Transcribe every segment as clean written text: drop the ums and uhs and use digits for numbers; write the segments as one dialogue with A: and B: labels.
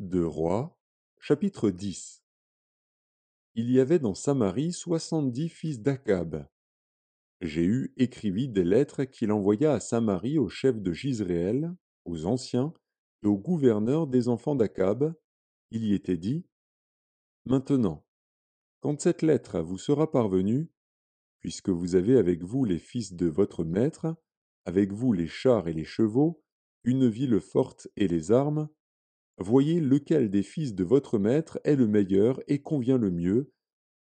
A: De Rois, chapitre 10. Il y avait dans Samarie 70 fils d'Akab. Jéhu écrivit des lettres qu'il envoya à Samarie aux chefs de Gisréel, aux anciens et aux gouverneurs des enfants d'Akab. Il y était dit: Maintenant, quand cette lettre vous sera parvenue, puisque vous avez avec vous les fils de votre maître, avec vous les chars et les chevaux, une ville forte et les armes, voyez lequel des fils de votre maître est le meilleur et convient le mieux,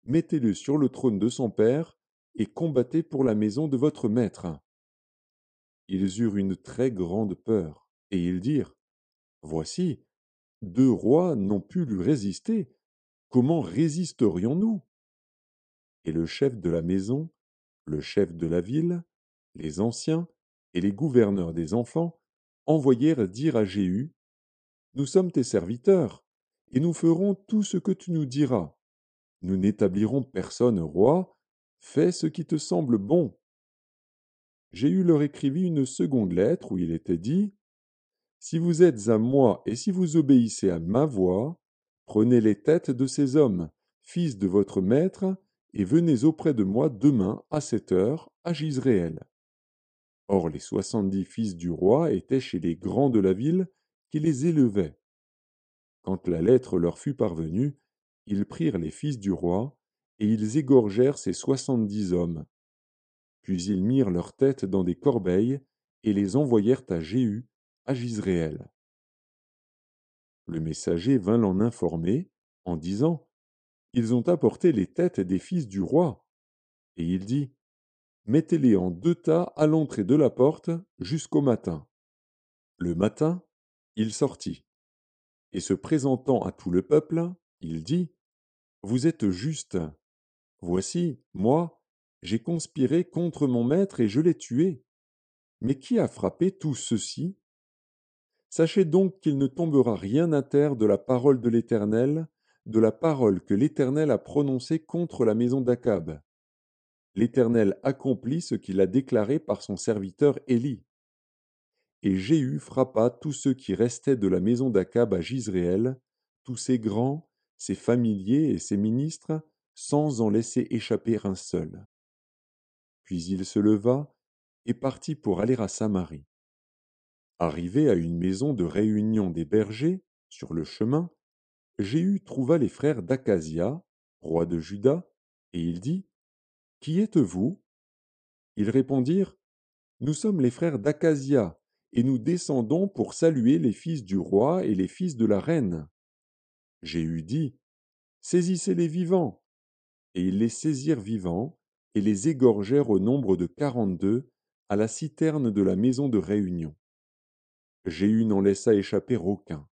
A: mettez-le sur le trône de son père, et combattez pour la maison de votre maître. Ils eurent une très grande peur, et ils dirent: Voici, deux rois n'ont pu lui résister, comment résisterions-nous? Et le chef de la maison, le chef de la ville, les anciens et les gouverneurs des enfants envoyèrent dire à Jéhu: Nous sommes tes serviteurs, et nous ferons tout ce que tu nous diras. Nous n'établirons personne roi, fais ce qui te semble bon. Jéhu leur écrivit une seconde lettre où il était dit: Si vous êtes à moi et si vous obéissez à ma voix, prenez les têtes de ces hommes, fils de votre maître, et venez auprès de moi demain à cette heure à Gisréel. Or les 70 fils du roi étaient chez les grands de la ville qui les élevaient. Quand la lettre leur fut parvenue, ils prirent les fils du roi, et ils égorgèrent ces 70 hommes. Puis ils mirent leurs têtes dans des corbeilles, et les envoyèrent à Jéhu, à Gisréel. Le messager vint l'en informer, en disant: Ils ont apporté les têtes des fils du roi. Et il dit: Mettez-les en deux tas à l'entrée de la porte jusqu'au matin. Le matin, il sortit, et se présentant à tout le peuple, il dit: Vous êtes justes. Voici, moi, j'ai conspiré contre mon maître et je l'ai tué. Mais qui a frappé tout ceci? Sachez donc qu'il ne tombera rien à terre de la parole de l'Éternel, de la parole que l'Éternel a prononcée contre la maison d'Akab. L'Éternel accomplit ce qu'il a déclaré par son serviteur Élie. Et Jéhu frappa tous ceux qui restaient de la maison d'Akab à Gisréel, tous ses grands, ses familiers et ses ministres, sans en laisser échapper un seul. Puis il se leva et partit pour aller à Samarie. Arrivé à une maison de réunion des bergers, sur le chemin, Jéhu trouva les frères d'Akazia, roi de Juda, et il dit: Qui êtes-vous? Ils répondirent: Nous sommes les frères d'Akazia, et nous descendons pour saluer les fils du roi et les fils de la reine. Jéhu dit: Saisissez-les vivants. Et ils les saisirent vivants, et les égorgèrent au nombre de 42, à la citerne de la maison de réunion. Jéhu n'en laissa échapper aucun.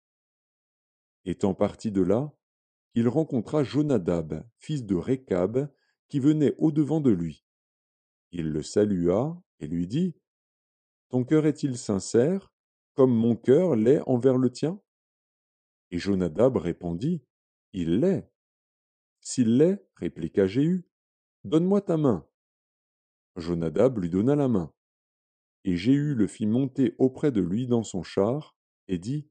A: Étant parti de là, il rencontra Jonadab, fils de Récab, qui venait au-devant de lui. Il le salua et lui dit: Ton cœur est-il sincère, comme mon cœur l'est envers le tien? Et Jonadab répondit: Il l'est. S'il l'est, répliqua Jéhu, donne-moi ta main. Jonadab lui donna la main. Et Jéhu le fit monter auprès de lui dans son char, et dit: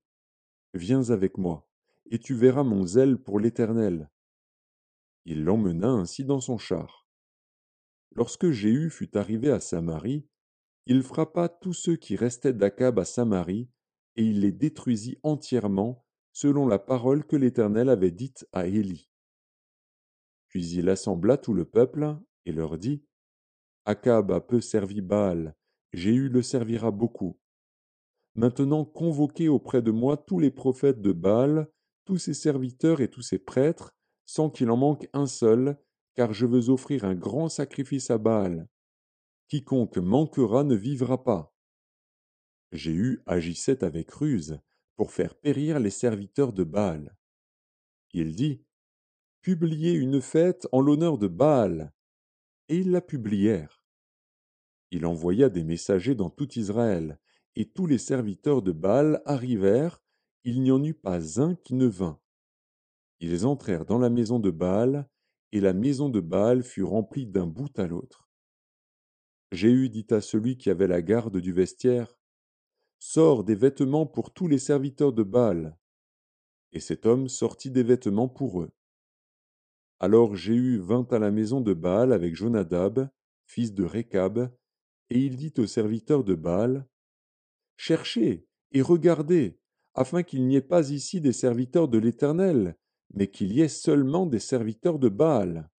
A: Viens avec moi, et tu verras mon zèle pour l'Éternel. Il l'emmena ainsi dans son char. Lorsque Jéhu fut arrivé à Samarie, il frappa tous ceux qui restaient d'Akab à Samarie, et il les détruisit entièrement, selon la parole que l'Éternel avait dite à Élie. Puis il assembla tout le peuple, et leur dit: Akab a peu servi Baal, Jéhu le servira beaucoup. Maintenant convoquez auprès de moi tous les prophètes de Baal, tous ses serviteurs et tous ses prêtres, sans qu'il en manque un seul, car je veux offrir un grand sacrifice à Baal. Quiconque manquera ne vivra pas. Jéhu agissait avec ruse pour faire périr les serviteurs de Baal. Il dit: Publiez une fête en l'honneur de Baal. Et ils la publièrent. Il envoya des messagers dans tout Israël, et tous les serviteurs de Baal arrivèrent, il n'y en eut pas un qui ne vînt. Ils entrèrent dans la maison de Baal, et la maison de Baal fut remplie d'un bout à l'autre. Jéhu dit à celui qui avait la garde du vestiaire: Sors des vêtements pour tous les serviteurs de Baal. Et cet homme sortit des vêtements pour eux. Alors Jéhu vint à la maison de Baal avec Jonadab, fils de Récab, et il dit aux serviteurs de Baal, cherchez et regardez, afin qu'il n'y ait pas ici des serviteurs de l'Éternel, mais qu'il y ait seulement des serviteurs de Baal.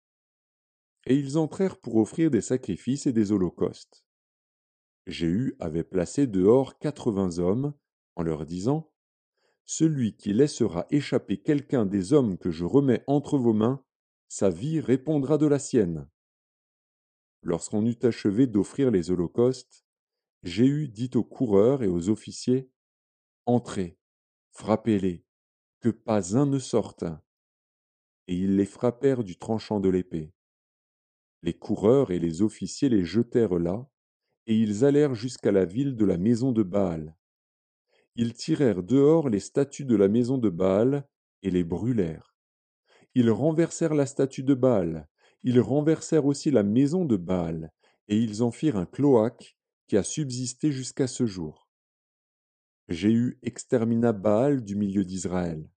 A: Et ils entrèrent pour offrir des sacrifices et des holocaustes. Jéhu avait placé dehors 80 hommes, en leur disant, celui qui laissera échapper quelqu'un des hommes que je remets entre vos mains, sa vie répondra de la sienne. Lorsqu'on eut achevé d'offrir les holocaustes, Jéhu dit aux coureurs et aux officiers, entrez, frappez-les, que pas un ne sorte. Et ils les frappèrent du tranchant de l'épée. Les coureurs et les officiers les jetèrent là, et ils allèrent jusqu'à la ville de la maison de Baal. Ils tirèrent dehors les statues de la maison de Baal et les brûlèrent. Ils renversèrent la statue de Baal, ils renversèrent aussi la maison de Baal, et ils en firent un cloaque qui a subsisté jusqu'à ce jour. Jéhu extermina Baal du milieu d'Israël.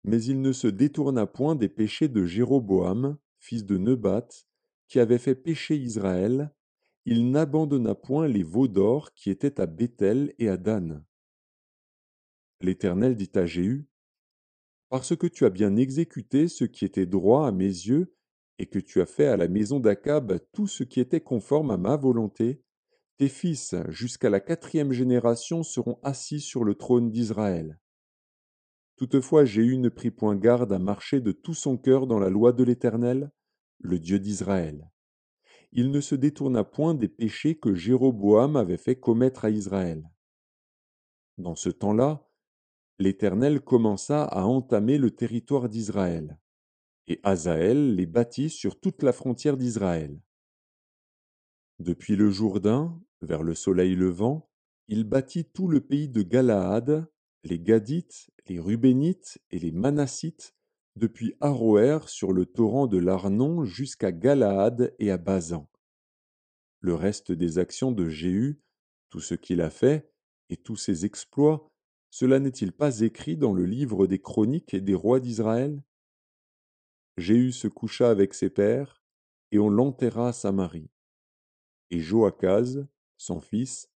A: Mais il ne se détourna point des péchés de Jéroboam, fils de Nebat, qui avait fait pécher Israël. Il n'abandonna point les veaux d'or qui étaient à Béthel et à Dan. L'Éternel dit à Jéhu, parce que tu as bien exécuté ce qui était droit à mes yeux, et que tu as fait à la maison d'Akab tout ce qui était conforme à ma volonté, tes fils jusqu'à la 4e génération seront assis sur le trône d'Israël. Toutefois Jéhu ne prit point garde à marcher de tout son cœur dans la loi de l'Éternel, le Dieu d'Israël. Il ne se détourna point des péchés que Jéroboam avait fait commettre à Israël. Dans ce temps-là, l'Éternel commença à entamer le territoire d'Israël, et Hazaël les bâtit sur toute la frontière d'Israël. Depuis le Jourdain, vers le soleil levant, il bâtit tout le pays de Galaad, les Gadites, les Rubénites et les Manassites, depuis Aroër sur le torrent de l'Arnon jusqu'à Galaad et à Basan. Le reste des actions de Jéhu, tout ce qu'il a fait, et tous ses exploits, cela n'est-il pas écrit dans le livre des chroniques et des rois d'Israël? Jéhu se coucha avec ses pères, et on l'enterra à Samarie. Et Joachaz, son fils,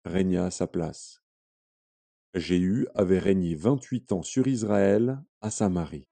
A: régna à sa place. Jéhu avait régné 28 ans sur Israël à Samarie.